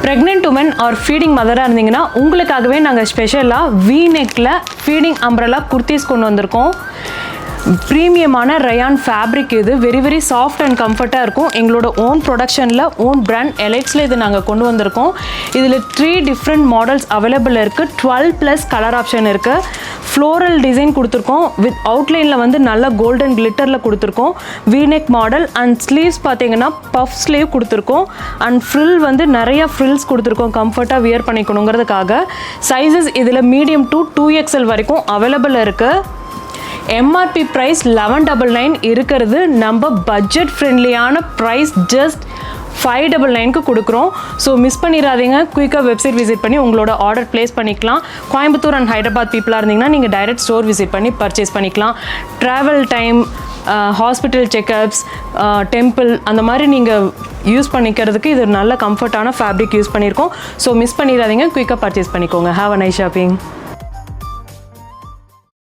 Pregnant woman R feeding மதராக இருந்தீங்கன்னா உங்களுக்காகவே நாங்கள் ஸ்பெஷலாக V-neckல ஃபீடிங் அம்ப்ரெல்லா குர்த்திஸ் கொண்டு வந்திருக்கோம். ப்ரீமியமான ரயான் ஃபேப்ரிக் இது வெரி சாஃப்ட் அண்ட் கம்ஃபர்ட்டாக இருக்கும். எங்களோட ஓன் ப்ரொடக்ஷனில் ஓன் பிராண்ட் எலைட்ஸில் இது நாங்கள் கொண்டு வந்திருக்கோம். இதில் 3 டிஃப்ரெண்ட் மாடல்ஸ் அவைலபிள் இருக்குது. 12+ கலர் ஆப்ஷன் இருக்குது. ஃப்ளோரல் டிசைன் கொடுத்துருக்கோம். வித் அவுட்லைனில் வந்து நல்ல கோல்டன் கிளிட்டரில் கொடுத்துருக்கோம். V-neck மாடல் அண்ட் ஸ்லீவ்ஸ் பார்த்தீங்கன்னா பஃப் ஸ்லீவ் கொடுத்துருக்கோம். அண்ட் ஃப்ரில் வந்து நிறைய ஃப்ரில்ஸ் கொடுத்துருக்கோம் கம்ஃபர்ட்டாக வியர் பண்ணிக்கணுங்கிறதுக்காக. சைஸஸ் இதில் மீடியம் டு 2XL வரைக்கும் அவைலபிள் இருக்குது. MRP ப்ரைஸ் 1199 இருக்கிறது. நம்ம பட்ஜெட் ஃப்ரெண்ட்லியான ப்ரைஸ் ஜஸ்ட் 599க்கு கொடுக்குறோம். ஸோ மிஸ் பண்ணிடாதீங்க. குயிக்காக வெப்சைட் விசிட் பண்ணி உங்களோட ஆர்டர் ப்ளேஸ் பண்ணிக்கலாம். கோயம்புத்தூர் அண்ட் ஹைதராபாத் பீப்புளாக இருந்தீங்கன்னா நீங்கள் டைரக்ட் ஸ்டோர் விசிட் பண்ணி பர்ச்சேஸ் பண்ணிக்கலாம். Travel time, hospital checkups, temple அந்த மாதிரி நீங்கள் யூஸ் பண்ணிக்கிறதுக்கு இது நல்ல கம்ஃபர்ட்டான ஃபேப்ரிக் யூஸ் பண்ணியிருக்கோம். ஸோ மிஸ் பண்ணிடாதீங்க. குயிக்காக பர்ச்சேஸ் பண்ணிக்கோங்க. Have a nice shopping.